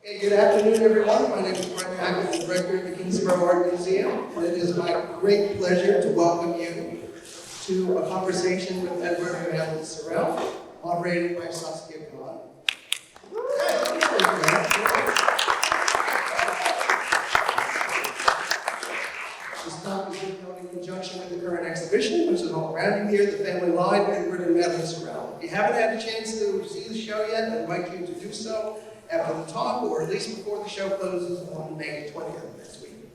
Hey, good afternoon, everyone. My name is Brian Hack. I'm the director of the Kingsborough Art Museum, and it is my great pleasure to welcome you to a conversation with Edward and Madeline Sorel, moderated by Saskia Khan. This talk is being held in conjunction with the current exhibition, which is all around you here, The Family Line, Edward and Madeline Sorel. If you haven't had a chance to see the show yet, I invite you to do so after the talk, or at least before the show closes on May 20th next week.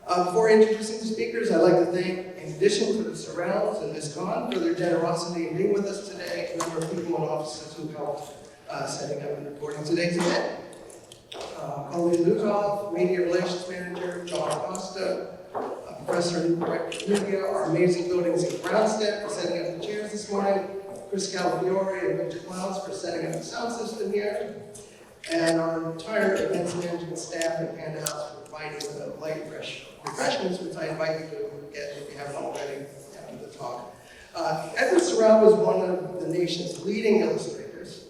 Before introducing the speakers, I'd like to thank, in addition to the Sorels and Ms. Khan, for their generosity in being with us today, a number of people and offices who helped setting up and recording today's event. Colleen Lukoff, Media Relations Manager, John Acosta, Professor and Director of Media, our amazing buildings and ground staff for setting up the chairs this morning, Chris Calafiore and Victor Klaus for setting up the sound system here, and our entire events management staff at Panda House for providing the light refreshments, which I invite you to get if you haven't already after the talk. Edward Sorel was one of the nation's leading illustrators,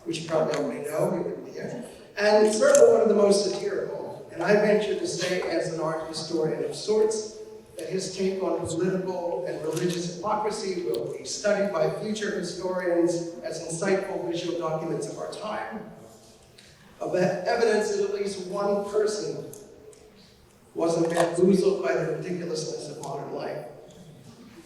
which you probably already know, he wouldn't be here, and certainly one of the most satirical. And I venture to say, as an art historian of sorts, that his take on political and religious hypocrisy will be studied by future historians as insightful visual documents of our time. Of evidence that at least one person wasn't bamboozled by the ridiculousness of modern life.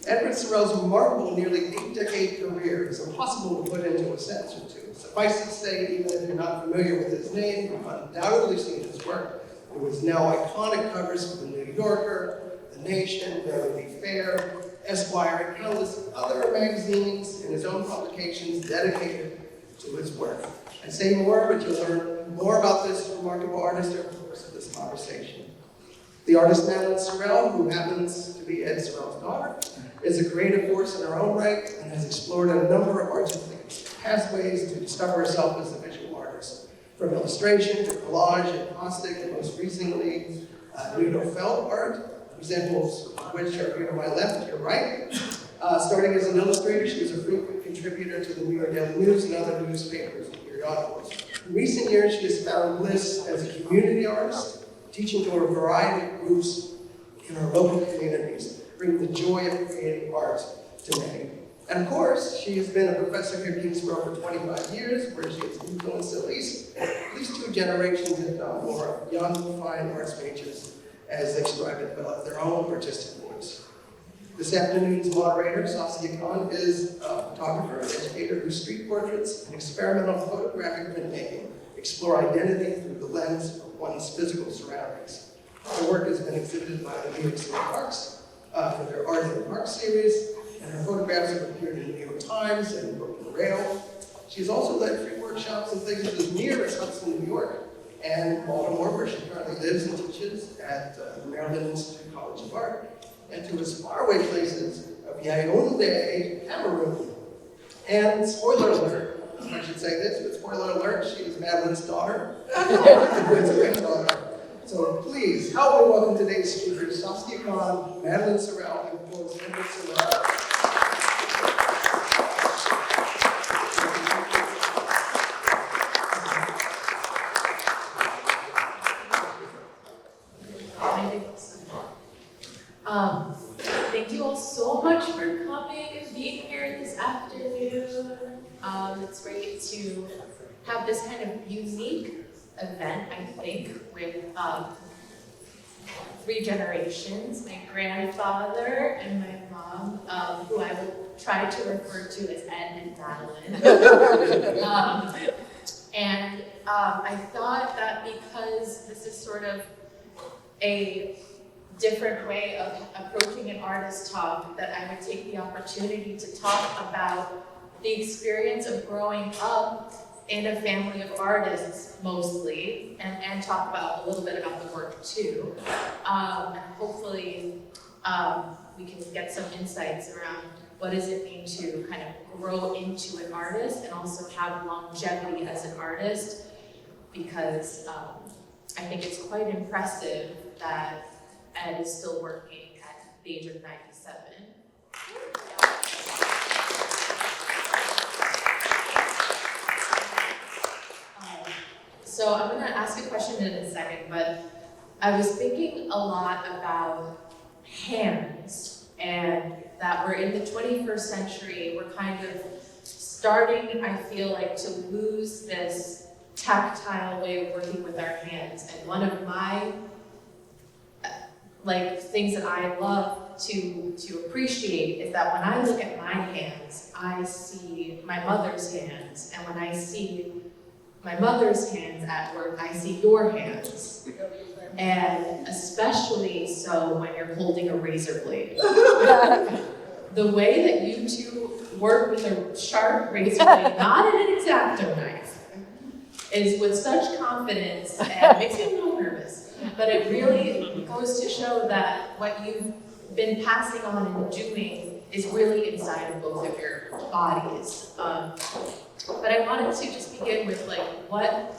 Edward Sorel's remarkable nearly 8-decade career is impossible to put into a sentence or two. Suffice to say, even if you're not familiar with his name, you've undoubtedly seen his work. It was now iconic covers for the New Yorker, The Nation, Vanity Fair, Esquire, and countless other magazines and his own publications dedicated to his work. I say more, but you'll learn more about this remarkable artist over the course of this conversation. The artist Madeline Sorel, who happens to be Ed Sorel's daughter, is a creative force in her own right and has explored a number of artistic pathways to discover herself as a visual artist. From illustration to collage and caustic, and most recently, nude felt art, examples of which are here to my left, to your right. Starting as an illustrator, she was a frequent contributor to the New York Daily News and other newspapers and periodicals. In recent years, she has found bliss as a community artist, teaching to a variety of groups in her local communities, bringing the joy of creating art to many. And of course, she has been a professor here at Kingsborough for 25 years, where she has influenced at least 2 generations, if not more, of young, fine arts majors as they strive to develop their own artistic voice. This afternoon's moderator, Saskia Khan, is a photographer and educator whose street portraits and experimental photographic printmaking explore identity through the lens of one's physical surroundings. Her work has been exhibited by the New York City Parks for their Art in the Park series, and her photographs have appeared in the New York Times and Brooklyn Rail. She's also led free workshops in places as near as Hudson, New York, and Baltimore, where she currently lives and teaches at the Maryland Institute College of Art, and to as faraway places of Yaoundé, Cameroon. And spoiler alert, I should say this, but spoiler alert, she is Madeline's daughter, Edward's granddaughter. So please, help me welcome today's speakers, Saskia Khan, Madeline Sorel, and of course, Edward Sorel. Thank you all so much for coming and being here this afternoon. It's great to have this kind of unique event, I think, with 3 generations, my grandfather and my mom, who I will try to refer to as Ed and Madeline. I thought that because this is sort of a different way of approaching an artist talk, that I would take the opportunity to talk about the experience of growing up in a family of artists mostly, and talk about a little bit about the work too. And hopefully we can get some insights around what does it mean to kind of grow into an artist and also have longevity as an artist, because I think it's quite impressive that Ed is still working at the age of 97. So I'm gonna ask a question in a second, but I was thinking a lot about hands, and that we're in the 21st century. We're kind of starting, I feel like, to lose this tactile way of working with our hands. And one of my things that I love to appreciate is that when I look at my hands, I see my mother's hands, and when I see my mother's hands at work, I see your hands. And especially so when you're holding a razor blade. The way that you two work with a sharp razor blade, not an X-Acto knife, is with such confidence, and makes me a little nervous. But it really goes to show that what you've been passing on and doing is really inside of both of your bodies. But I wanted to just begin with what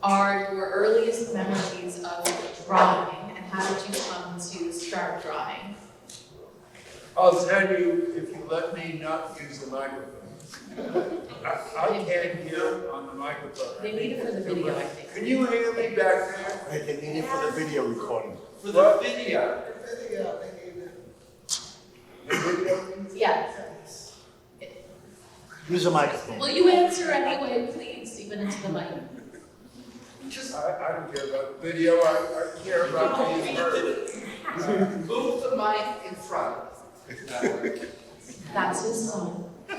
are your earliest memories of drawing, and how did you come to start drawing? I'll tell you, if you let me not use the microphone. I can't hear on the microphone. They need it for the video, I think. Can you hear me back there? They need it for the video recording. For the video? The video? Yeah. Use a microphone. Will you answer anyway, please, even into the mic? I don't care about the video, I care about the word. Move the mic in front. That's his song. I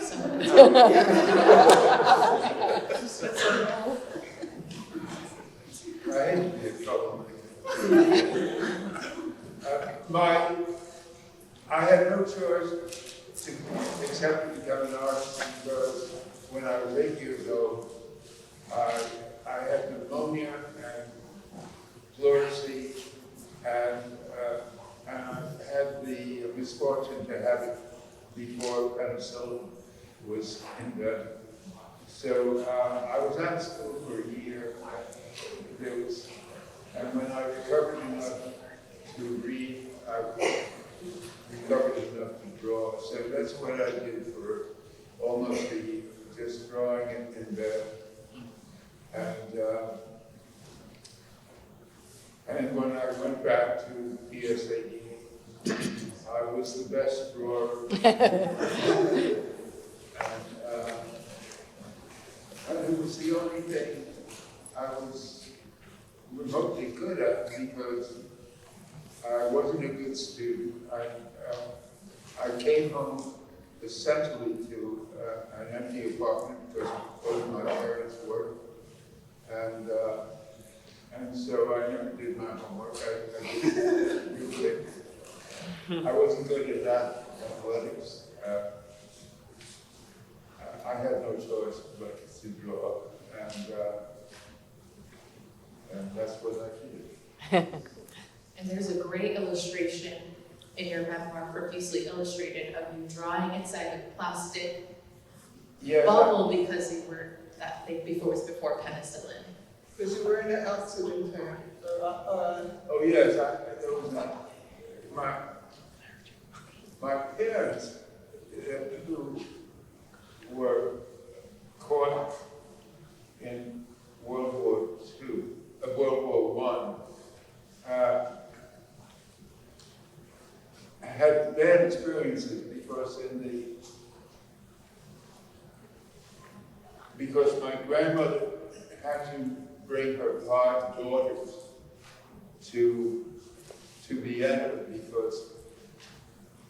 hate to be in trouble. I had no choice except to become an artist, because when I was 8 years old, I had pneumonia and pleurisy, and I had the misfortune to have it before penicillin was invented. So I was out of school for a year. And when I recovered enough to read, I recovered enough to draw. So that's what I did for almost a year, just drawing in bed. And when I went back to PSAD, I was the best drawer. And it was the only thing I was remotely good at, because I wasn't a good student. I came home essentially to an empty apartment because both my parents worked. And so I never did my homework. I wasn't good at that, athletics. I had no choice but to draw, and that's what I did. And there's a great illustration in your memoir, profusely illustrated, of you drawing inside a plastic bubble because you were before penicillin. Because you were in an accident there. Oh yes, there was my parents, who were caught in World War I, had bad experiences because my grandmother had to bring her 5 daughters to Vienna because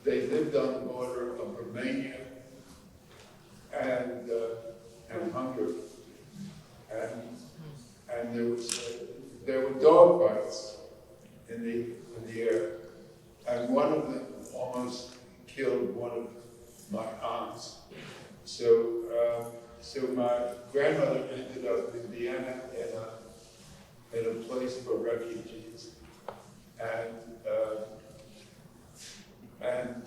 they lived on the border of Romania and Hungary, and there were dog fights in the air, and one of them almost killed one of my aunts. So my grandmother ended up in Vienna in a place for refugees, and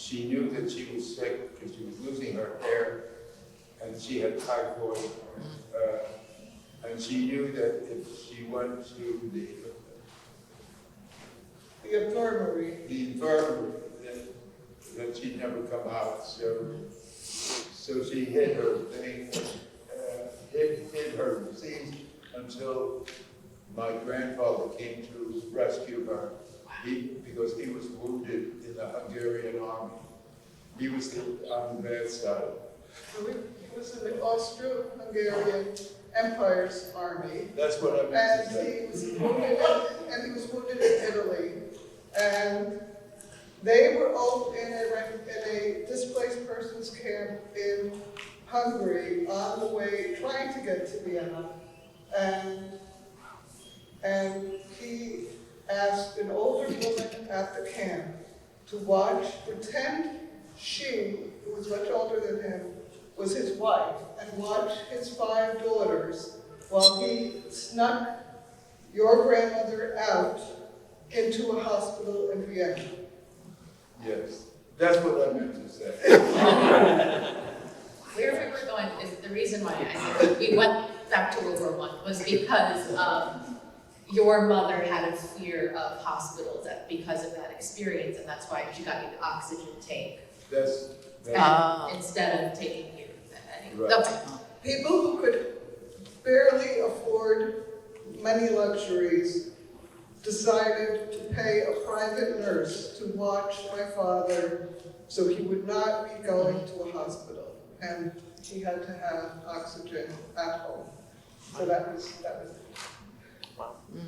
she knew that she was sick because she was losing her hair, and she had typhoid, and she knew that if she went to The infirmary. that she'd never come out. So she hid her thing, her disease until my grandfather came to rescue her. Because he was wounded in the Hungarian army. He was on the bad side. So he was in the Austro-Hungarian Empire's army. That's what I meant to say. And he was wounded in Italy. And they were all in a displaced persons camp in Hungary on the way, trying to get to Vienna. And he asked an older woman at the camp to pretend she, who was much older than him, was his wife, and watch his 5 daughters while he snuck your grandmother out into a hospital in Vienna. Yes, that's what I meant to say. Where we were going is the reason why I think we went back to World War I was because your mother had a fear of hospitals because of that experience, and that's why she got you the oxygen tank instead of taking you. Right. Okay. People who could barely afford many luxuries decided to pay a private nurse to watch my father so he would not be going to a hospital, and he had to have oxygen at home. So that was it.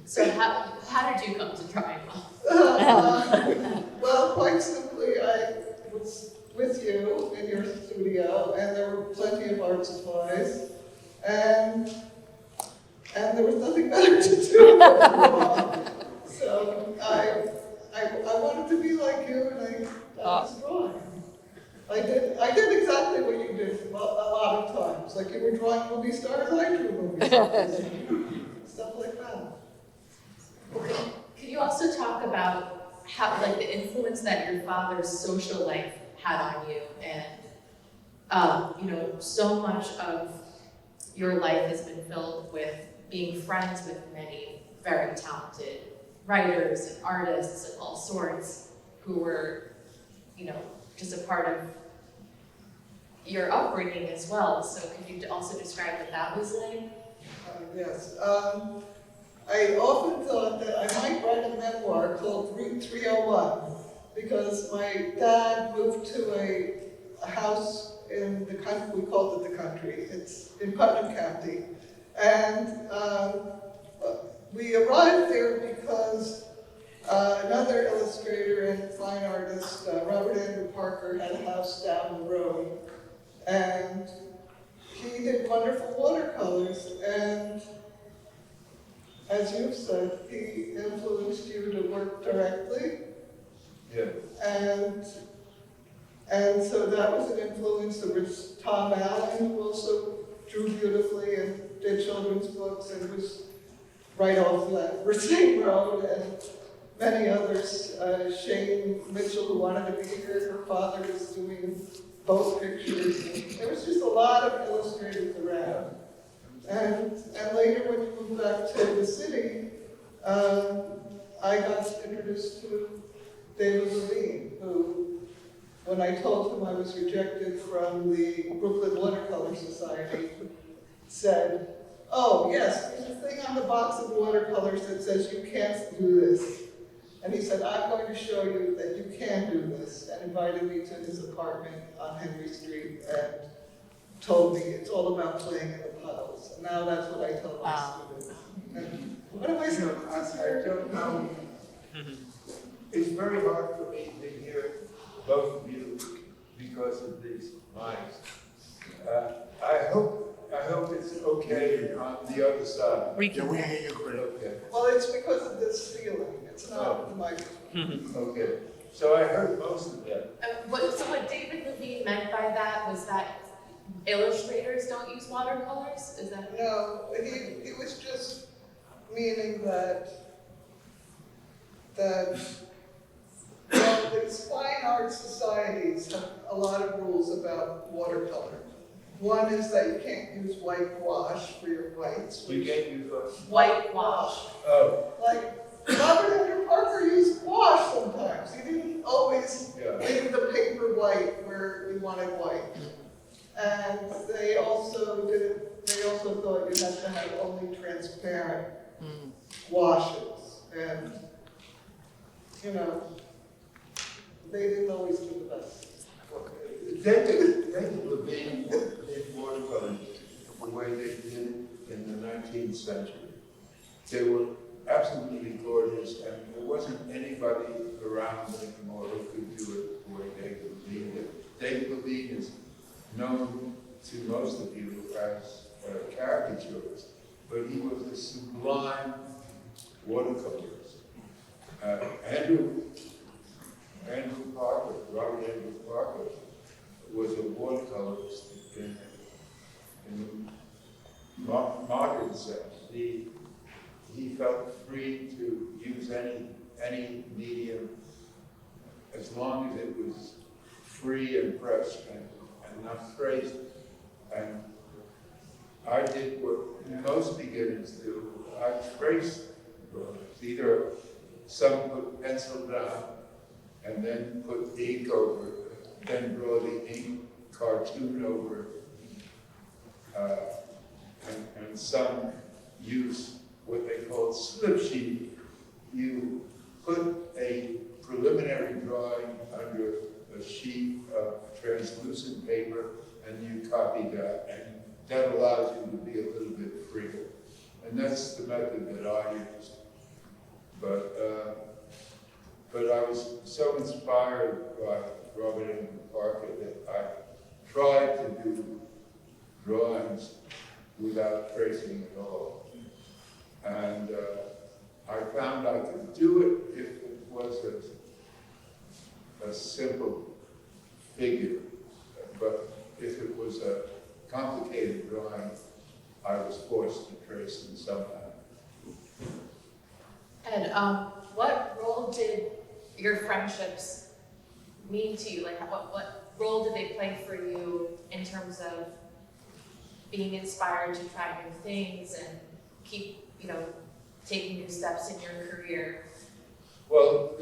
So how did you come to Triangle? Well, quite simply, I was with you in your studio, and there were plenty of art supplies, and there was nothing better to do. So I wanted to be like you, and I was drawing. I did exactly what you did a lot of times. Like you were drawing movie stars, I drew movie stars. Stuff like that. Could you also talk about how, like, the influence that your father's social life had on you, and so much of your life has been filled with being friends with many very talented writers and artists of all sorts who were, just a part of your upbringing as well. So could you also describe what that was like? Yes. I often thought that I might write a memoir called Route 301 because my dad moved to a house in the country, we called it the country, it's in Putnam County. And we arrived there because another illustrator and fine artist, Robert Andrew Parker, had a house down the road. And he did wonderful watercolors, and as you've said, he influenced you to work directly. Yeah. And so that was an influence. There was Tom Allen, who also drew beautifully and did children's books and was right off the same road, and many others. Shane Mitchell, who wanted to be here, her father was doing both pictures. There was just a lot of illustrators around. And later when you moved back to the city, I got introduced to David Levine, who, when I told him I was rejected from the Brooklyn Watercolor Society, said, "Oh yes, there's a thing on the box of watercolors that says you can't do this." And he said, "I'm going to show you that you can do this," and invited me to his apartment on Henry Street and told me it's all about playing in the puddles. And now that's what I tell my students. And what am I supposed to I don't know. It's very hard for me to hear both of you because of these mics. I hope it's okay on the other side. We can hear you great. Okay. Well, it's because of this feeling. It's not the microphone. Okay. So I heard most of that. So what David Levine meant by that was that illustrators don't use watercolors? Is that? No, he was just meaning that these fine art societies have a lot of rules about watercolor. One is that you can't use whitewash for your whites. We can't use what? Whitewash. Oh, Like Robert Andrew Parker used wash sometimes. He didn't always leave the paper white where we wanted white. And they also did they also thought you had to have only transparent washes, and, you know, they didn't always do the best. David Levine did watercolors the way they did in the 19th century. They were absolutely gorgeous, and there wasn't anybody around anymore who could do it the way David Levine did. David Levine is known to most of you as a caricaturist, but he was a sublime watercolorist. Robert Andrew Parker, was a watercolorist in the modern sense. He felt free to use any medium as long as it was free and fresh and not crazy. And I did what most beginners do. I traced either some put pencil down and then put ink over it, then draw the ink cartoon over it, and some use what they call slip sheet. You put a preliminary drawing under a sheet of translucent paper and you copy that, and that allows you to be a little bit freer. And that's the method that I used. But I was so inspired by Robert Andrew Parker that I tried to do drawings without tracing at all. And I found I could do it if it was a simple figure. But if it was a complicated drawing, I was forced to trace them somehow. And what role did your friendships mean to you? Like, what role did they play for you in terms of being inspired to try new things and keep, taking new steps in your career? Well,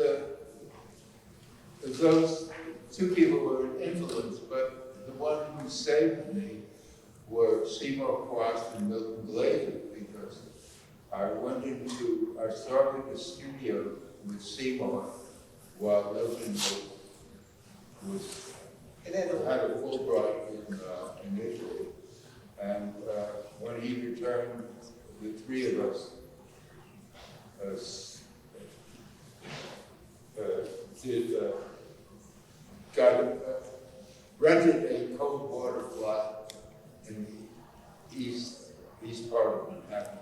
those two people were an influence, but the one who saved me were Seymour Quast and Milton Glaser, because I started a studio with Seymour while Milton had a Fulbright in Italy. And when he returned, the three of us rented a cold water flat in the east part of Manhattan.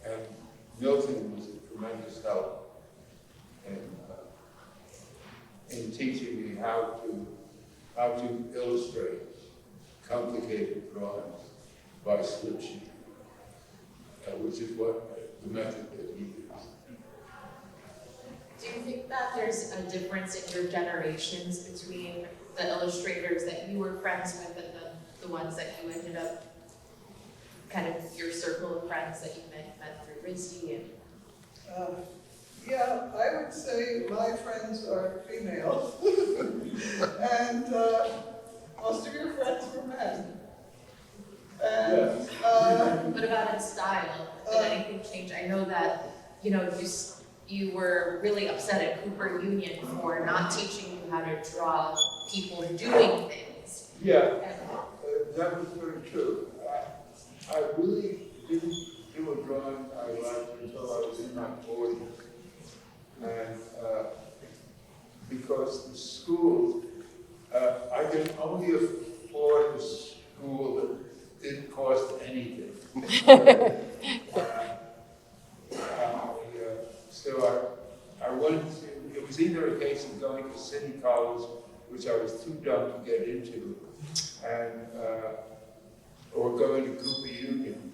And Milton was a tremendous help in teaching me how to illustrate complicated drawings by slip sheet, which is what the method that he used. Do you think that there's a difference in your generations between the illustrators that you were friends with and the ones that you ended up, kind of your circle of friends that you met through RISD? And Yeah, I would say my friends are female, and most of your friends were men. And what about in style? Did anything change? I know that, you were really upset at Cooper Union for not teaching you how to draw people doing things. Yeah, that was very true. I really didn't do a drawing I liked until I was in my 40s. And because the school, I could only afford a school that didn't cost anything. So I went to, it was either a case of going to City College, which I was too dumb to get into, and or going to Cooper Union,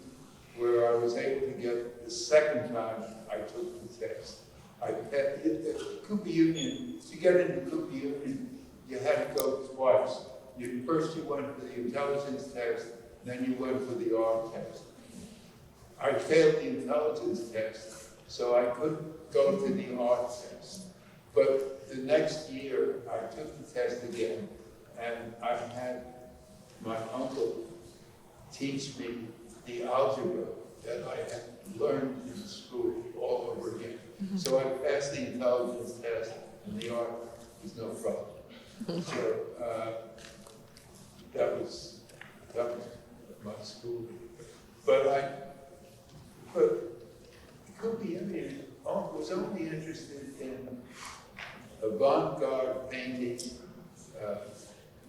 where I was able to get the second time I took the test. Cooper Union, to get into Cooper Union, you had to go twice. First you went for the intelligence test, then you went for the art test. I failed the intelligence test, so I couldn't go to the art test. But the next year, I took the test again, and I had my uncle teach me the algebra that I had learned in school all over again. So I passed the intelligence test, and the art was no problem. So that was my school. But it could be, I mean, I was only interested in avant-garde painting,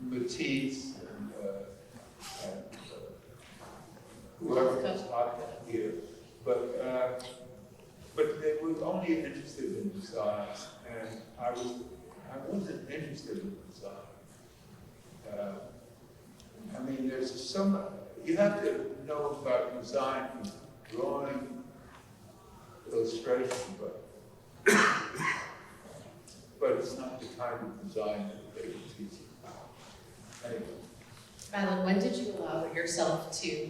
Matisse, and whoever was hot here. But they were only interested in design, and I wasn't interested in design. I mean, there's some, you have to know about design from drawing, illustration, but it's not the kind of design that they would teach you. Anyway. Madeline, when did you allow yourself to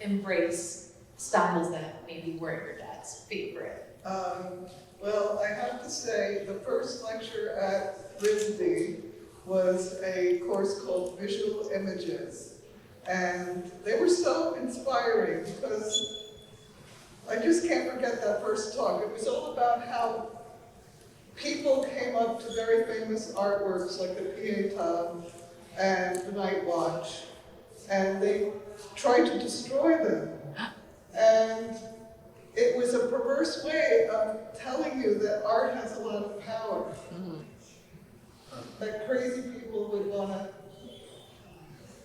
embrace styles that maybe weren't your dad's favorite? Well, I have to say, the first lecture at RISD was a course called Visual Images. And they were so inspiring because I just can't forget that first talk. It was all about how people came up to very famous artworks like the Pietà and the Night Watch, and they tried to destroy them. And it was a perverse way of telling you that art has a lot of power. That crazy people would want to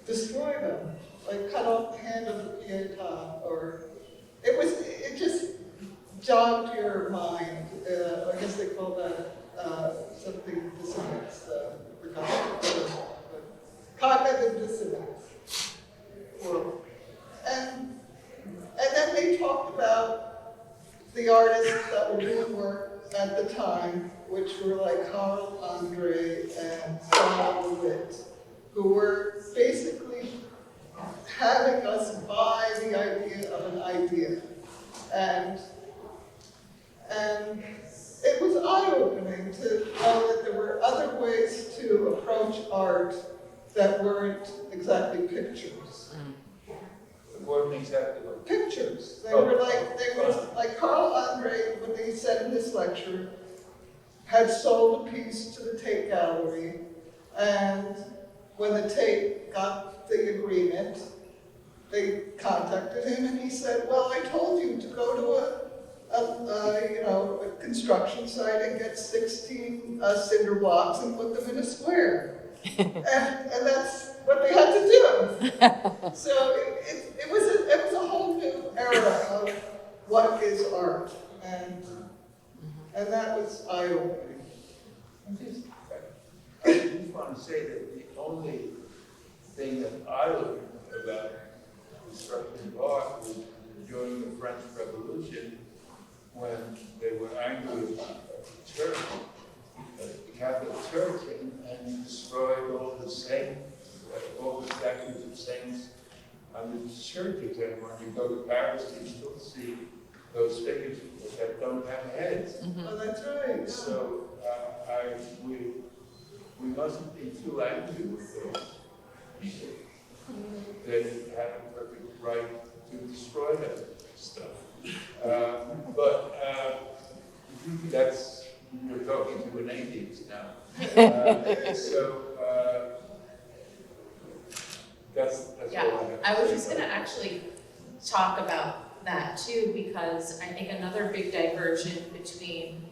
destroy them, like cut off the hand of the Pietà, or it just jogged your mind. I guess they call that something dissonance. Cognitive dissonance. And then they talked about the artists that were doing work at the time, which were like Karl Andre and Sarah DeWitt, who were basically having us buy the idea of an idea. And it was eye-opening to know that there were other ways to approach art that weren't exactly pictures. What exactly? Pictures. They were like Karl Andre, when they said in this lecture, had sold a piece to the Tate Gallery, and when the Tate got the agreement, they contacted him, and he said, "Well, I told you to go to a construction site and get 16 cinder blocks and put them in a square," and that's what they had to do. So it was a whole new era of what is art, and that was eye-opening. I just want to say that the only thing that I learned about construction of art was during the French Revolution, when they were angry about the church, the Catholic Church, and destroyed all the saints, all the statues of saints on the churches. And when you go to Paris, you still see those figures that don't have heads. Oh, that's right. So we mustn't be too angry with those people. They have a perfect right to destroy that stuff. But that's, we're talking to an atheist now. So that's Yeah, all I have to I was say just gonna about it. actually talk about that too, because I think another big diversion between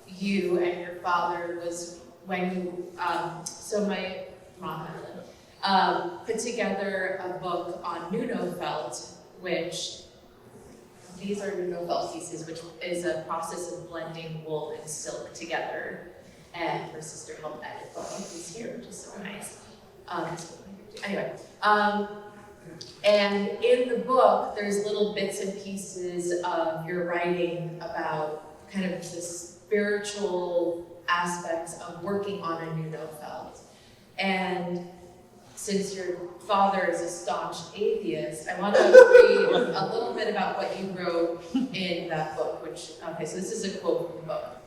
you and your father was when you, so my mom, Madeline, put together a book on Nuno felt, which these are Nuno felt pieces, which is a process of blending wool and silk together. And her sister helped edit the book, who's here, which is so nice. Anyway, and in the book, there's little bits and pieces of your writing about kind of the spiritual aspects of working on a Nuno felt. And since your father is a staunch atheist, I want to read a little bit about what you wrote in that book, which, okay, so this is a quote from the book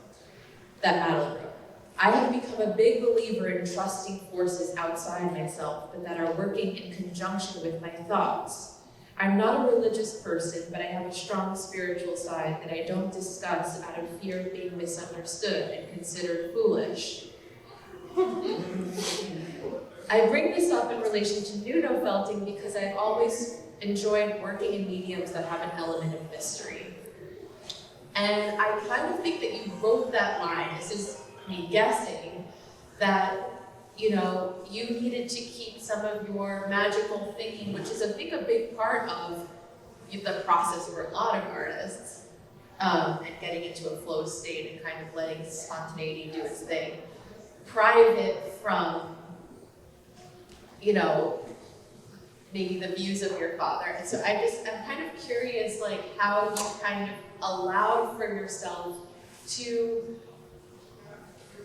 that Madeline wrote. I have become a big believer in trusting forces outside myself, but that are working in conjunction with my thoughts. I'm not a religious person, but I have a strong spiritual side that I don't discuss out of fear of being misunderstood and considered foolish. I bring this up in relation to nudo felting because I've always enjoyed working in mediums that have an element of mystery. And I kind of think that you wrote that line, this is me guessing, that you needed to keep some of your magical thinking, which is I think a big part of the process for a lot of artists, and getting into a flow state and kind of letting spontaneity do its thing, private from, maybe the views of your father. And so I'm kind of curious, like, how you kind of allowed for yourself to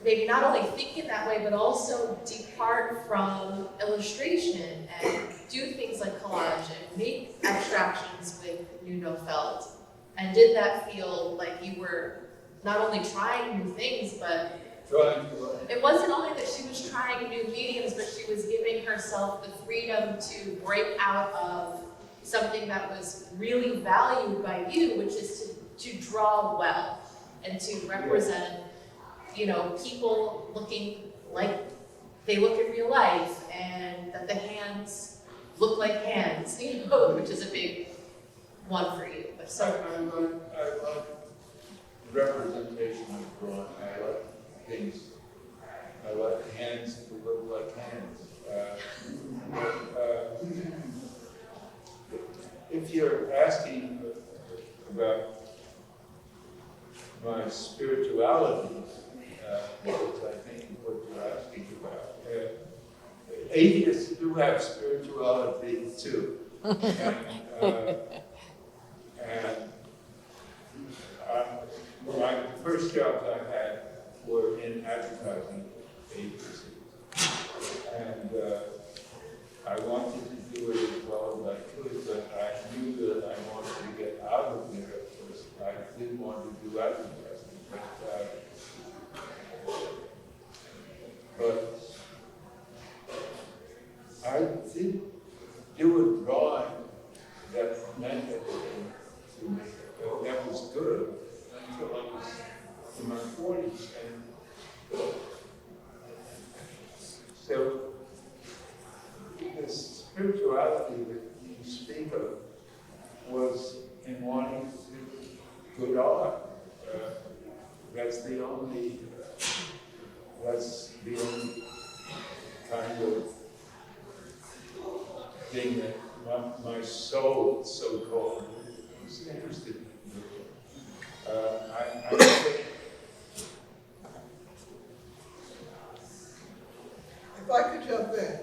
maybe not only think in that way, but also depart from illustration and do things like collage and make abstractions with nudo felt. And did that feel like you were not only trying new things, but it wasn't only that she was trying new mediums, but she was giving herself the freedom to break out of something that was really valued by you, which is to draw well and to represent, people looking like they look in real life, and that the hands look like hands, which is a big one for you. But so I like representation of drawing. I like things. I like hands that look like hands. If you're asking about my spirituality, which I think is what you're asking about, atheists do have spirituality too. My first jobs I had were in advertising agencies. And I wanted to do it as well as I could, but I knew that I wanted to get out of there because I didn't want to do advertising. But I did do a drawing that meant everything to me. That was good until I was in my 40s. And so this spirituality that you speak of was in wanting to do good art. That's the only kind of thing that my soul, so-called, was interested in. I think If I could jump in,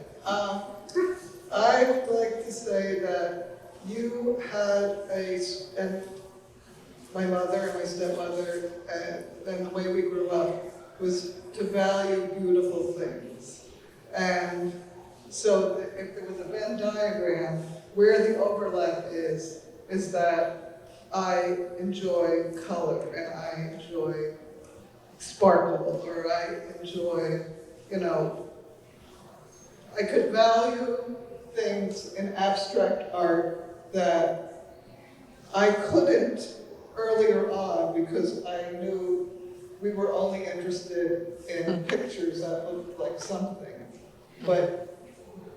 I would like to say that you had and my mother and my stepmother, and the way we grew up was to value beautiful things. And so if there was a Venn diagram, where the overlap is that I enjoy color and I enjoy sparkle, or I enjoy, I could value things in abstract art that I couldn't earlier on because I knew we were only interested in pictures that looked like something. But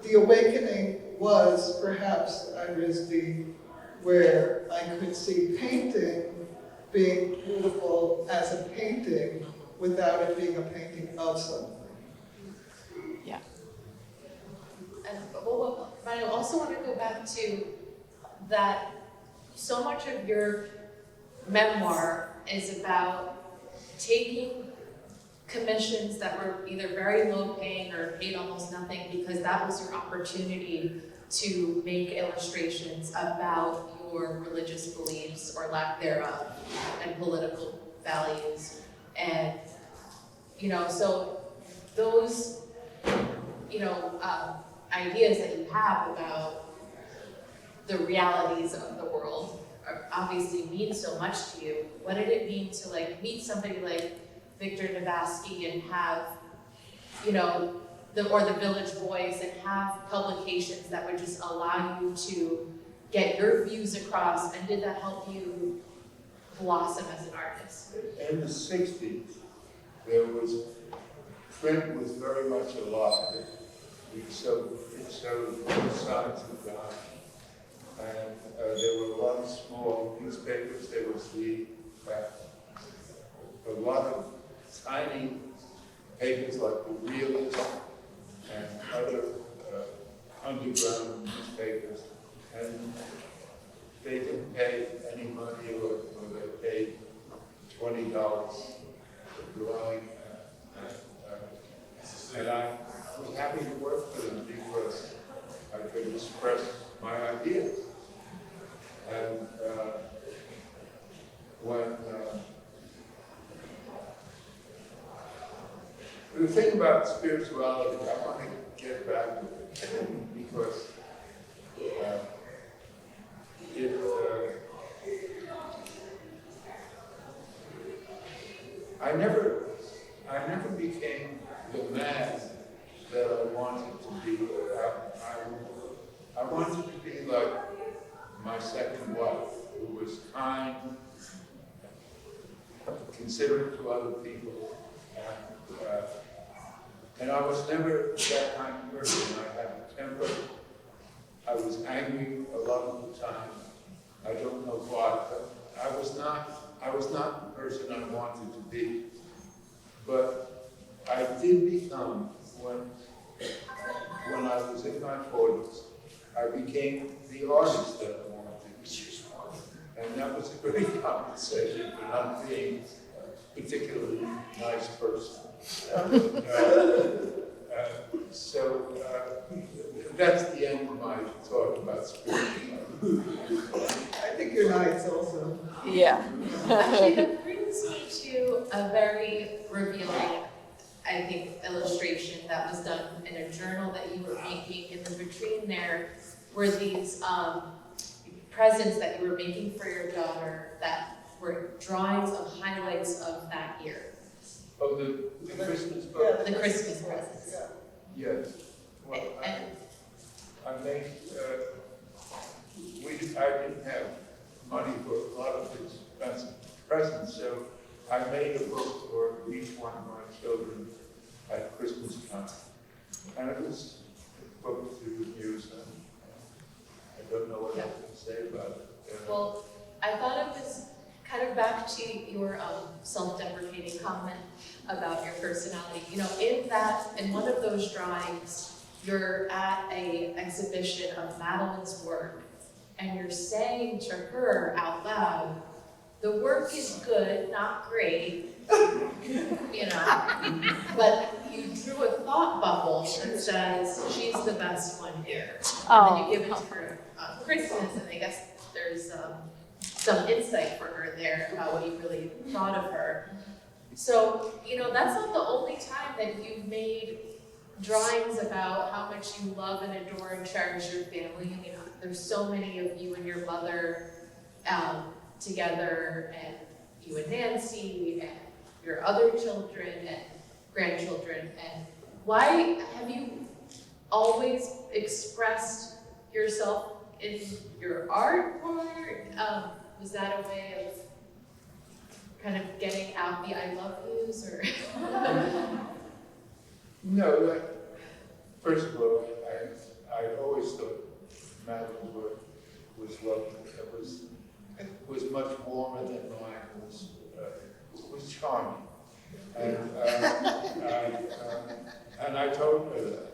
the awakening was perhaps at RISD, where I could see painting being beautiful as a painting without it being a painting of something. yeah. And but I also want to go back to that. So much of your memoir is about taking commissions that were either very low paying or paid almost nothing, because that was your opportunity to make illustrations about your religious beliefs or lack thereof and political values. And, so those, ideas that you have about the realities of the world obviously mean so much to you. What did it mean to meet somebody like Victor Navasky and have, you know, or the Village Voice, and have publications that would just allow you to get your views across, and did that help you blossom as an artist? In the 60s, print was very much alive. It showed both sides of the eye. And there were a lot of small newspapers. There was a lot of tiny papers like the Realists and other underground newspapers. And they didn't pay any money, or they paid $20 for drawing. And I was happy to work for them because I could express my ideas. And the thing about spirituality, I want to get back to it because I never became the man that I wanted to be. I wanted to be like my second wife, who was kind, considerate to other people, and I was never that kind of person. I had a temper. I was angry a lot of the time. I don't know why, but I was not the person I wanted to be. But I did become, when I was in my 40s, I became the artist that I wanted to be. And that was a great compensation for not being a particularly nice person. So that's the end of my talk about spirituality. I think you're nice also. Yeah. Actually, that brings me to a very revealing, I think, illustration that was done in a journal that you were making. In the vitrine there were these presents that you were making for your daughter that were drawings of highlights of that year. Oh, the Christmas book? The Christmas presents. Yes. Well, I made, I didn't have money for a lot of expensive presents, so I made a book for each one of my children at Christmas time. And it was a book to amuse them. I don't know what else to say about it. Well, I thought it was kind of back to your self-deprecating comment about your personality. You know, in one of those drawings, you're at an exhibition of Madeline's work, and you're saying to her out loud, "The work is good, not great," you know, but you drew a thought bubble that says, "She's the best one here." And then you give it to her on Christmas, and I guess there's some insight for her there about what you really thought of her. So, you know, that's not the only time that you've made drawings about how much you love and adore and cherish your family. I mean, there's so many of you and your mother together, and you and Nancy, and your other children and grandchildren. And why have you always expressed yourself in your art more? Was that a way of kind of getting out the I love yous, or? No, first of all, I always thought Madeline's work was lovely. It was much warmer than mine. It was charming. And I told her that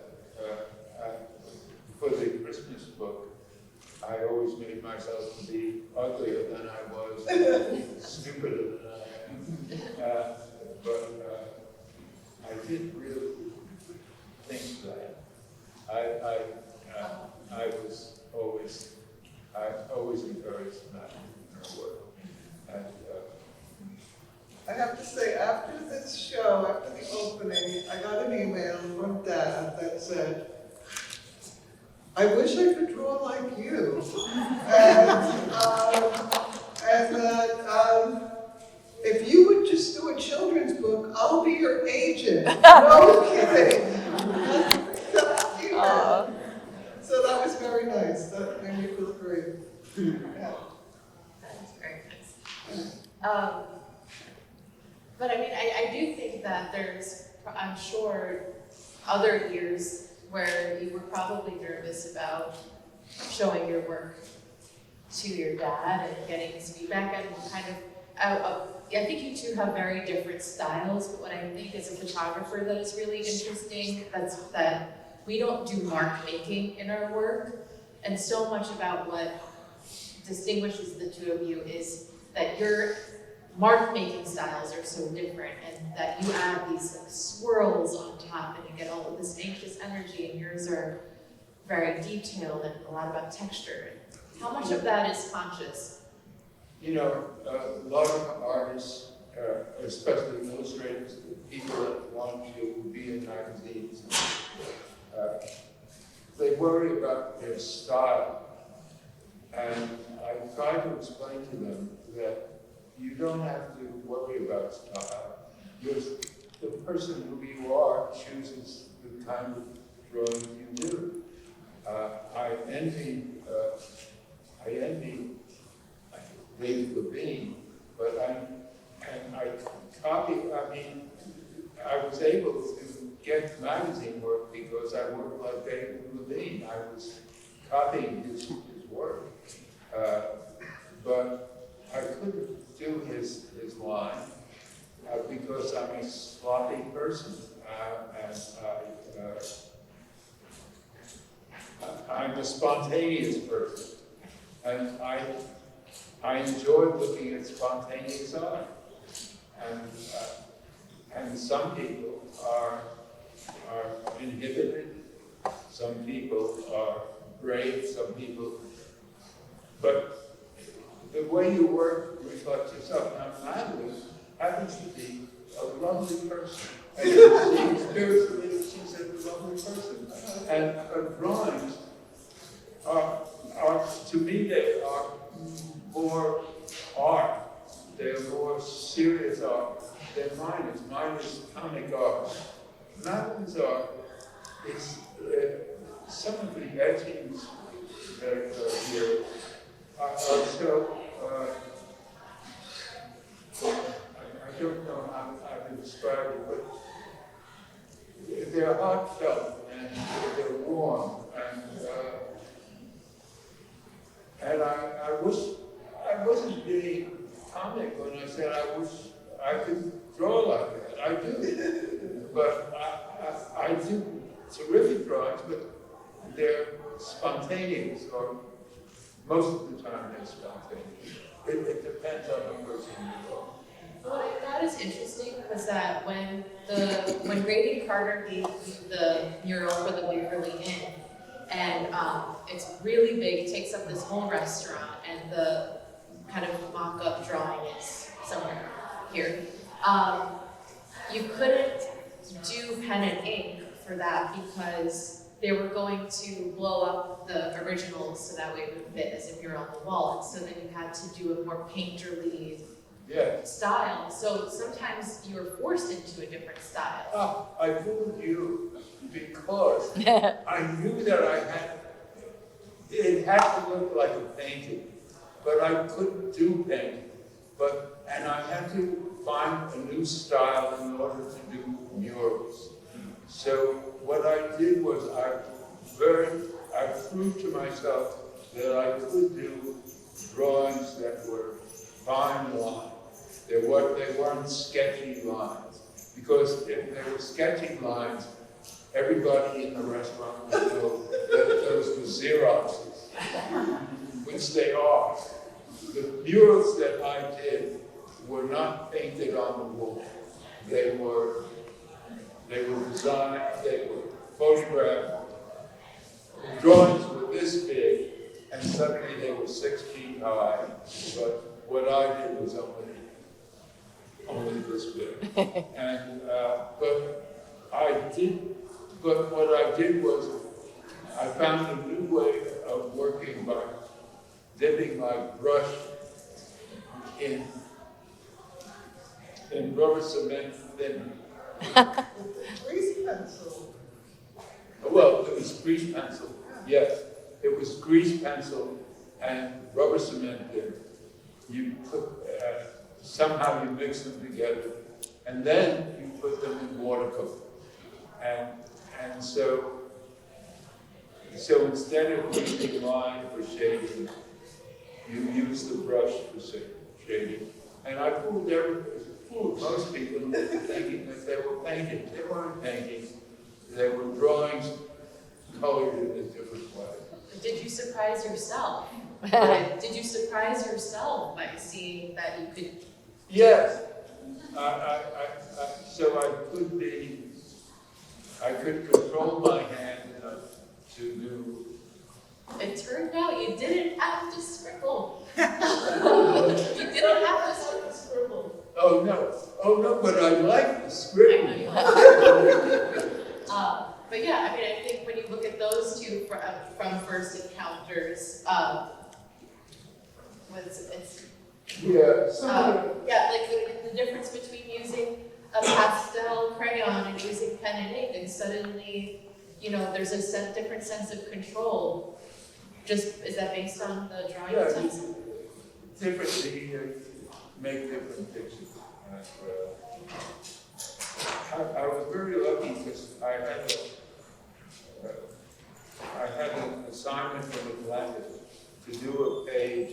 for the Christmas book, I always made myself to be uglier than I was, and stupider than I am. But I didn't really think that. I always encouraged Madeline in her work. And I have to say, after this show, after the opening, I got an email from Dad that said, "I wish I could draw like you." And that if you would just do a children's book, Yeah. That's very nice. But I mean, I do think that there's, I'm sure, other years where you were probably nervous about showing your work to your dad and getting his feedback and kind of, I think you two have very different styles, but what I think as a photographer that is really interesting, that we don't do mark making in our work, and so much about what distinguishes the two of you is that your mark making styles are so different, and that you add these like swirls on top and you get all of this anxious energy, and yours are very detailed and a lot about texture. How much of that is conscious? You know, a lot of artists, especially illustrators, people that want to be in magazines, they worry about their style. And I try to explain to them that you don't have to worry about style. The person who you are chooses the kind of drawing you do. I envy David Levine, but I was able to get magazine work because I worked like David Levine. I was copying his work, but I couldn't do his line because I'm a sloppy person, and I'm a spontaneous person, and I enjoy looking at spontaneous art, and some people are inhibited, some people are brave, some people, but the way you work reflects yourself. Now, Madeline happens to be a lovely person, and spiritually, she's a lovely person, and her drawings are, to me, they are more art. They're more serious art than mine is. Mine is comic art. Madeline's art is some of the etchings that are here are so, I don't know how to describe it, but they're heartfelt and they're warm, and I wasn't being comic when I said I wish I could draw like that. I do, but I do terrific drawings, but they're spontaneous, or most of the time they're spontaneous. It depends on the person you draw. What I thought is interesting was that when Grady Carter gave you the mural for the Waverly Inn, and it's really big, takes up this whole restaurant, and the kind of mock-up drawing is somewhere here. You couldn't do pen and ink for that because they were going to blow up the originals so that way it would fit as a mural on the wall, and so then you had to do a more painterly style. So sometimes you were forced into a different style. I fooled you because I knew that it had to look like a painting, but I couldn't do painting. And I had to find a new style in order to do murals. So what I did was I proved to myself that I could do drawings that were fine lines. They weren't sketchy lines. Because if they were sketchy lines, everybody in the restaurant would know that those were Xeroxes, which they are. The murals that I did were not painted on the wall. They were designed, they were photographed. The drawings were this big, and suddenly they were 6 feet high. But what I did was only this big. And but what I did was I found a new way of working by dipping my brush in rubber cement thinner. Grease pencil. Well, it was grease pencil, yes. It was grease pencil and rubber cement in. You put, somehow you mix them together, and then you put them in watercolor. And so instead of using line for shading, you use the brush for shading. And I fooled most people into thinking that they were painting. They weren't painting. They were drawings colored in a different way. Did you surprise yourself? Did you surprise yourself by seeing that you could? Yes. So I could control my hand enough to do. It turned out you didn't have to scribble. You didn't have to scribble. Oh no, but I like the script. I know you like it. But yeah, I mean, I think when you look at those two from first encounters, it's yeah, like the difference between using a pastel crayon and using pen and ink, and suddenly, you know, there's a different sense of control. Just, is that based on the drawing utensil? Differently, make different pictures. I was very lucky because I had an assignment from Atlantic to do a page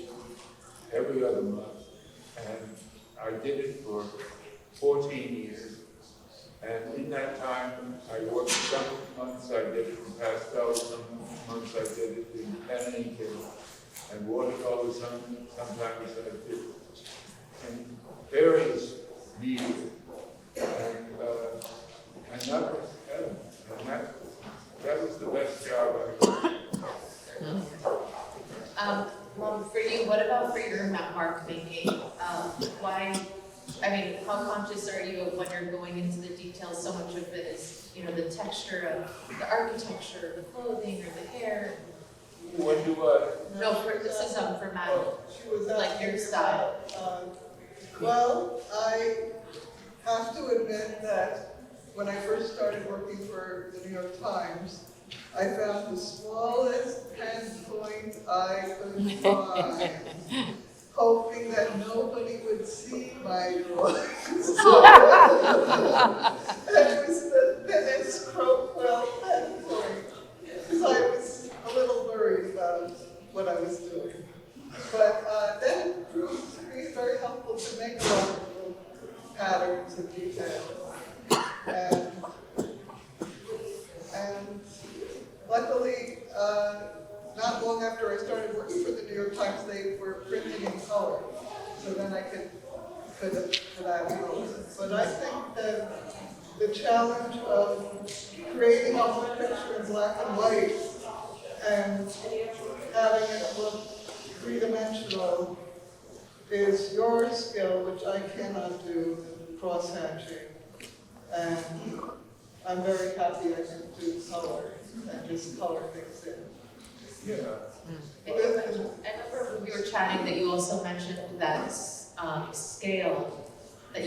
every other month, and I did it for 14 years. And in that time, I worked some months I did it in pastel, some months I did it in pen and ink and watercolor, sometimes I did in various media. And that was heaven. And that was the best job I ever. For you, what about for your mark making? Why? I mean, how conscious are you of when you're going into the details? So much of it is, you know, the texture of the architecture, the clothing, or the hair. What do I? No, this is for Madeline. She was Like your style. Well, I have to admit that when I first started working for the New York Times, I found the smallest pen point I could find, hoping that nobody would see my drawings. And it was the thinnest Crowell pen point, because I was a little worried about what I was doing. But then it proved to be very helpful to make a lot of little patterns and details. And luckily, not long after I started working for the New York Times, they were printing in color. So then I could add color. But I think that the challenge of creating a whole picture in black and white and having it look three-dimensional is your skill, which I cannot do, cross-hatching. And I'm very happy I can do color and just color things in. Yeah. I remember when we were chatting that you also mentioned that scale, that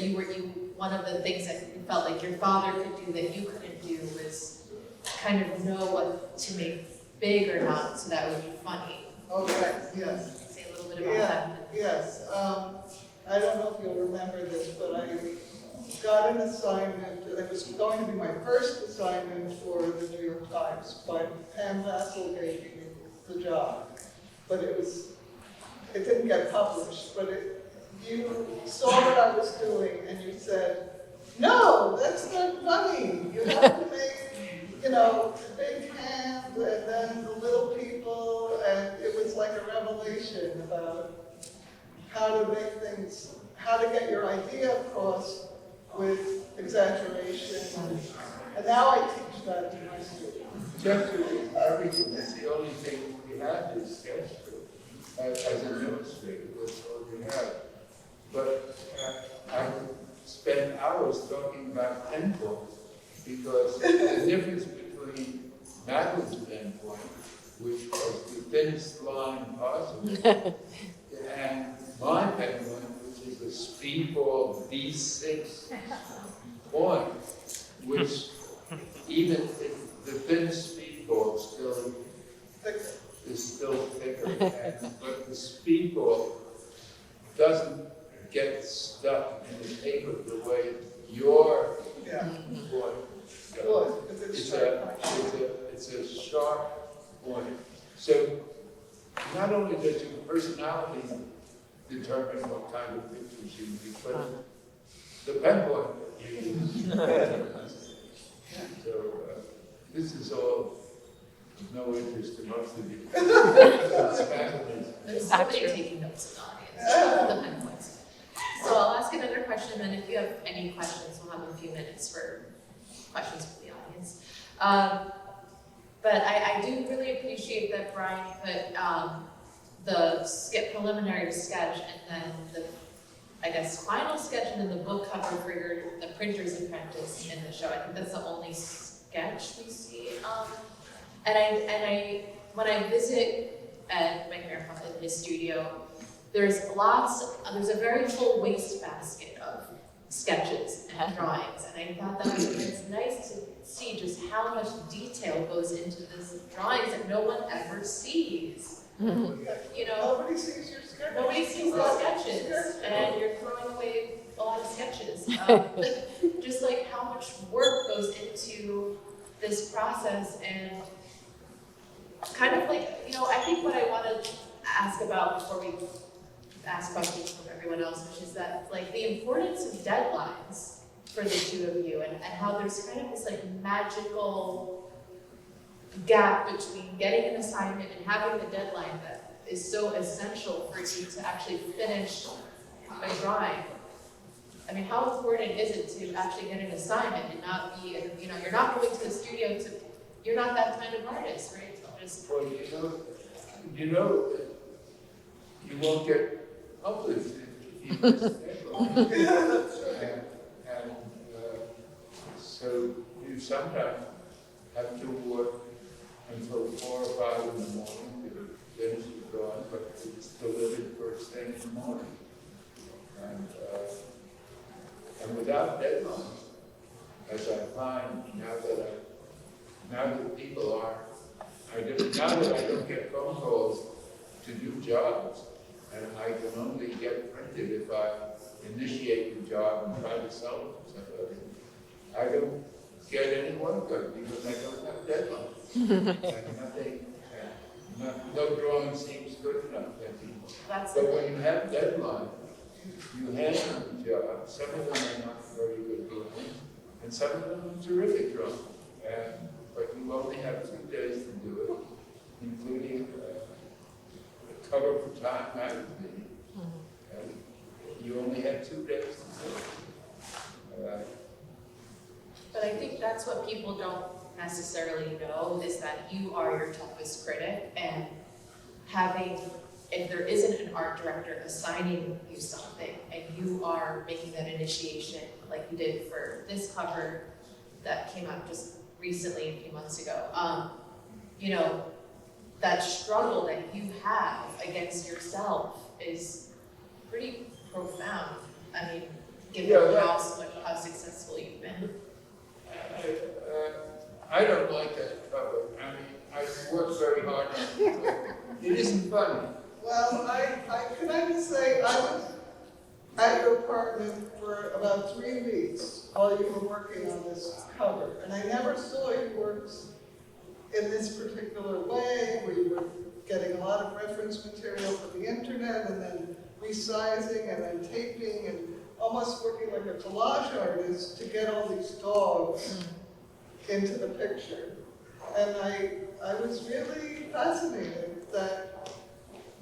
one of the things that you felt like your father could do that you couldn't do was kind of know what to make big or not, so that would be funny. Okay, yes. Say a little bit about that. Yes. I don't know if you'll remember this, but I got an assignment. It was going to be my first assignment for the New York Times, but Pam Vassell gave me the job. But it didn't get published, but you saw what I was doing and you said, no, that's not funny. You have to make, the big hand and then the little people, and it was like a revelation about how to make things, how to get your idea across with exaggeration. And now I teach that to my students. Just everything. That's the only thing we have to sketch to as an illustrator. That's all we have. But I could spend hours talking about pen points because the difference between Madeline's pen point, which was the thinnest line possible, and my pen point, which is a speedball D6 point, which even if the thinnest speedball still is still thicker, but the speedball doesn't get stuck in the paper the way your Yeah, point good, does. because it's It's sharp. it's a sharp point. So not only does your personality determine what kind of pictures you make, but the pen point that you use. So this is all of no interest to most of you. It's fascinating. There's somebody taking notes in the audience, the pen points. So I'll ask another question, and if you have any questions, we'll have a few minutes for questions from the audience. But I do really appreciate that Brian put the preliminary sketch and then the, I guess, final sketch and then the book cover for the printer's apprentice in the show. I think that's the only sketch we see. And I when I visit at my grandpa's in his studio, there's a very full wastebasket of sketches and drawings, and I thought that it's nice to see just how much detail goes into this drawings that no one ever sees. You know, Nobody sees your sketch. nobody sees the sketches, and you're throwing away a lot of sketches. Just like how much work goes into this process, and kind of like, you know, I think what I want to ask about before we ask questions from everyone else, which is that, like, the importance of deadlines for the two of you, and how there's kind of this, like, magical gap between getting an assignment and having the deadline that is so essential for you to actually finish a drawing. I mean, how important is it to actually get an assignment and not be, you know, you're not going to the studio you're not that kind of artist, right? Just, Well, you know, you won't get published if you miss the deadline. And so you sometimes have to work until 4 or 5 in the morning to finish the drawing, but it's delivered first thing in the morning. And without deadlines, as I find now that people are, now that I don't get phone calls to do jobs, and I can only get printed if I initiate the job and try to sell it to somebody, I don't get any work done because I don't have deadlines. And nothing, no drawing seems good enough anymore. that's But when you have deadlines, you hand them the job. Some of them are not very good drawings, and some of them are terrific drawings. But you only have 2 days to do it, including a cover for Time magazine. And you only have 2 days to do it. But I think that's what people don't necessarily know, is that you are your toughest critic, and if there isn't an art director assigning you something and you are making that initiation like you did for this cover that came out just recently, a few months ago, you know, that struggle that you have against yourself is pretty profound. I mean, given how successful you've been. I don't like that cover. I mean, I work very hard on it. It isn't funny. Well, can I just say, I was at your apartment for about 3 weeks while you were working on this cover, and I never saw you work in this particular way, where you were getting a lot of reference material from the internet, and then resizing, and then taping, and almost working like a collage artist to get all these dogs into the picture. And I was really fascinated that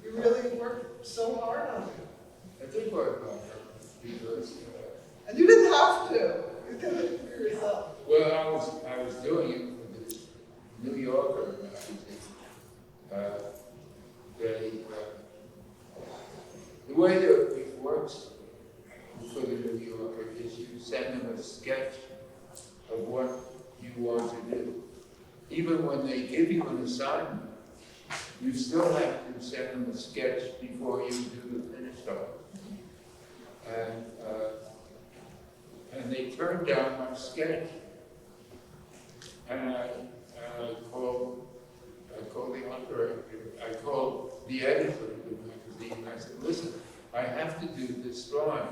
you really worked so hard on it. I did work on it because, And you didn't have to. You did it for yourself. well, I was doing it for this New Yorker magazine. The way that it works for the New Yorker is you send them a sketch of what you want to do. Even when they give you an assignment, you still have to send them a sketch before you do the finished art. And they turned down my sketch. And I called the art director. I called listen, I have to do this drawing.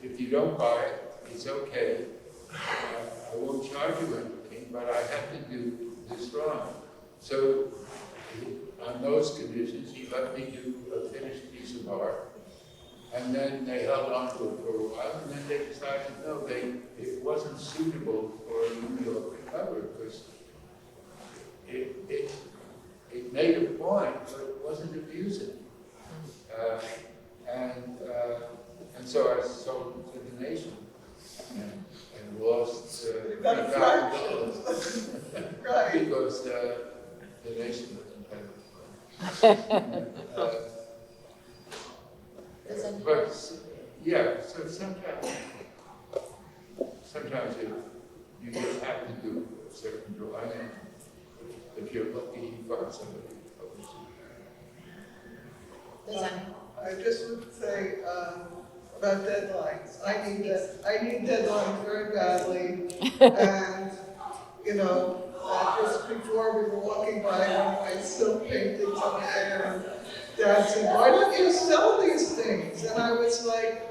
If you don't buy it, it's okay. I won't charge you anything, but I have to do this drawing. So on those conditions, he let me do a finished piece of art. And then they held on to it for a while, and then they decided, no, it wasn't suitable for a New York cover, because it made a point, but it wasn't abusive. And so I sold it to the nation and lost You got a fraction. Right. because the nation was competitive. But yeah, so sometimes you just have to do a certain drawing. If you're lucky, you find somebody who publishes it. Does anyone? I just would say about deadlines. I need deadlines very badly. And, you know, just before we were walking by one of my silk paintings up there, and Dad said, why don't you sell these things? And I was like,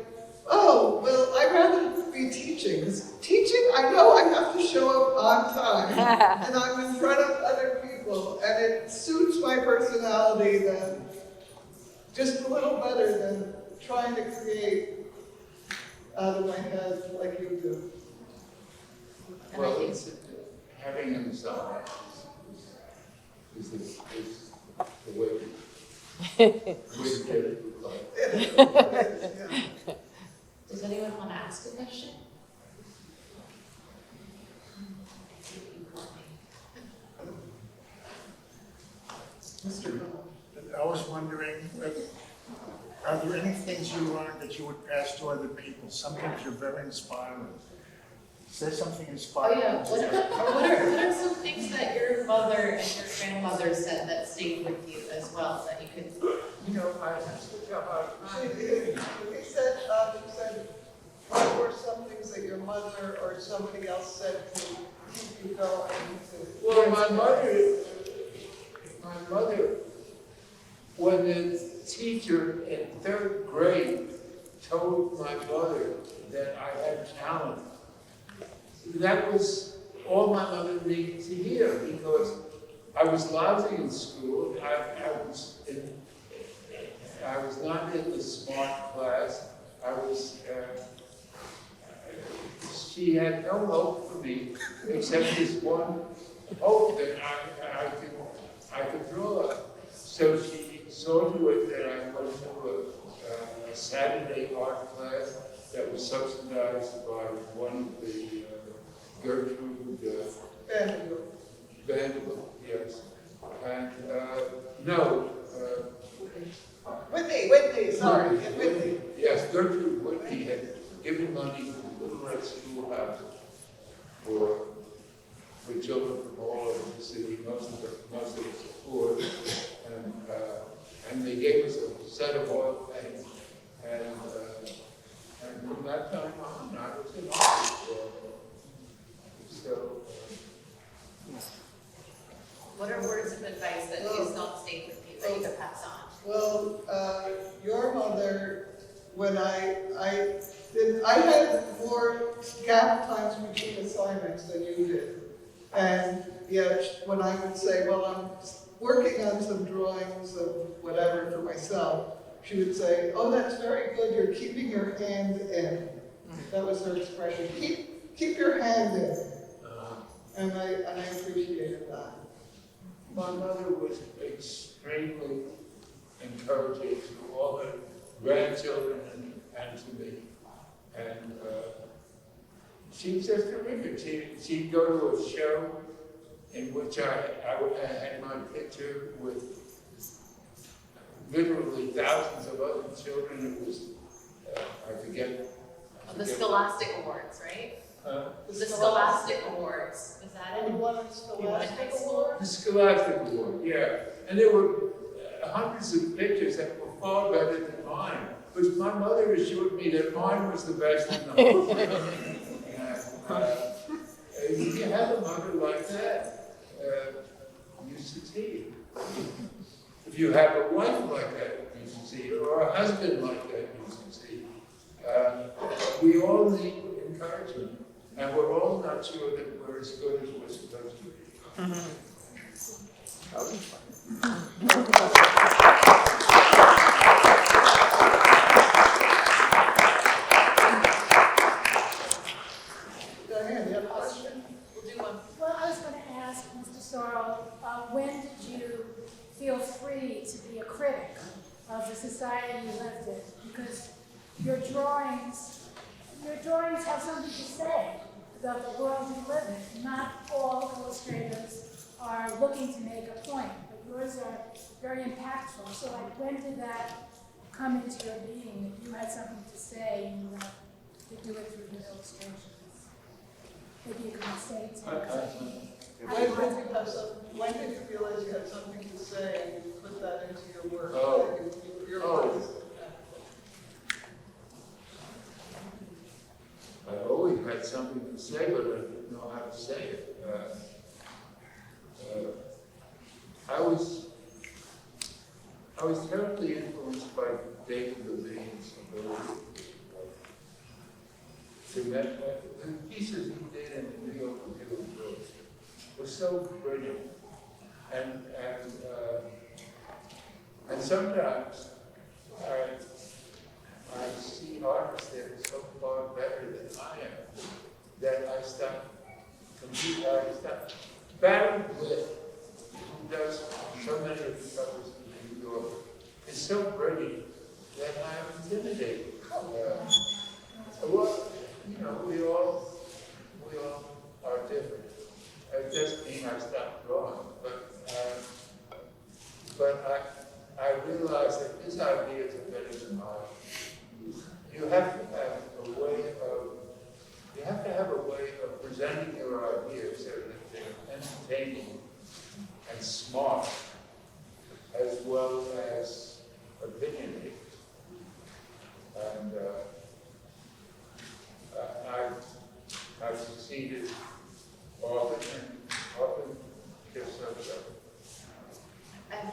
oh, well, I'd rather be teaching. Because teaching, I know I have to show up on time. And I'm in front of other people. And it suits my personality then just a little better than trying to create out of my head like you do. Well, it's having an assignment is the way to get it. Yeah. Does anyone want to ask a question? Mr. I was wondering, are there any things you learned that you would pass to other people? Sometimes you're very inspiring. Say something Oh inspiring. yeah, what are some things that your mother and your grandmother said that stayed with you as well, that you could? You know, I have such a hard time. He said, what were some things that your mother or somebody else said to keep you going? Well, my mother, when the teacher in 3rd grade told my mother that I had talent, that was all my mother needed to hear, because I was lousy in school. I was not in the smart class. She had no hope for me except this one hope that I could draw. So she saw to it that I went to a Saturday art class that was subsidized by one of the Gertrude Vanderbilt, yes. And Whitney, sorry, Whitney. Yes, Gertrude Whitney had given money to the Little Red Schoolhouse for children from all over the city, most of us poor, and they gave us a set of oil paints. And from that time on, I was in art. So, What are words of advice that has not stayed with you that you could pass on? Well, your mother, when I had more gap times between assignments than you did. And yet, when I would say, well, I'm working on some drawings of whatever for myself, she would say, oh, that's very good, you're keeping your hand in. That was her expression, keep your hand in. And I appreciated that. my mother was extremely encouraging to all her grandchildren and to me. And she's just terrific. She'd go to a show in which I had my picture with literally thousands of other children. It was, I forget. The Scholastic Awards, right? The Scholastic Awards, was that it? You won a You won a high Scholastic school? Award? The Scholastic Award, yeah. And there were hundreds of pictures that were far better than mine. But my mother assured me that mine was the best in the whole world. You have a mother like that, you succeed. If you have a wife like that, you you succeed, or a husband like that you succeed. We all need encouragement, and we're all not sure that we're as good as we're supposed to be. That was fun. Diane, you have a question? We'll do one. Well, I was going to ask Mr. Sorel, when did you feel free to be a critic of the society you lived in? Because your drawings have something to say about the world you live in. Not all illustrators are looking to make a point, but yours are very impactful. So, like, when did that come into your being, that you had something to say and you wanted to do it through your illustrations? Maybe you can say it to me. When did you realize you had something to say and you put that into your work? Oh. Your Oh. words? I always had something to say, but I didn't know how to say it. I was terribly influenced by David Levine's ability to make the pieces he did in the New York Review of Books were so brilliant, and sometimes I see artists that are so far better than I am that I stop Barry Whitt, who does so many of the covers in New York, is so brilliant that I'm intimidated. Well, you know, we all are different. It doesn't mean I stopped drawing, but I realize that his ideas are better than mine. You have to have a way of presenting your ideas so that they're entertaining and smart, as well as opinionated. And I've succeeded often, and often just so. And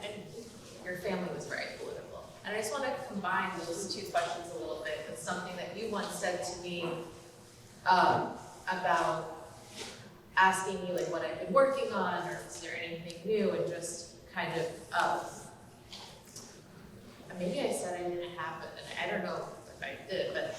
your family was very political. And I just want to combine those two questions a little bit with something that you once said to me about asking you like what I've been working on, or is there anything new, and just kind of, maybe I said I didn't have it, and I don't know if I did, but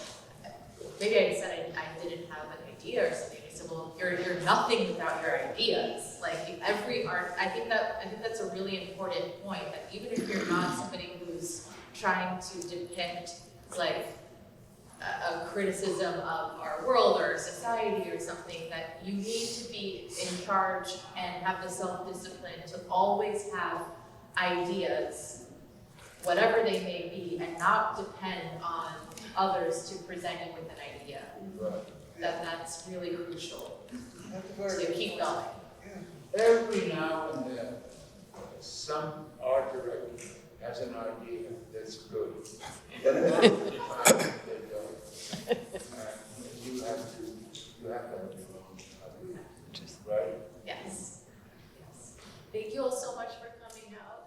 maybe I said I didn't have an idea or something. I said, well, you're nothing without your ideas. Like every art, I think that's a really important point, that even if you're not somebody who's trying to depict like a criticism of our world or society or something, that you need to be in charge and have the self-discipline to always have ideas, whatever they may be, and not depend on others to present you with an idea. Right. That's really crucial That's to keep going. Every now and then, some art director has an idea that's good. But most of the time, they don't. You have to have your own idea, right? Yes. Thank you all so much for coming out.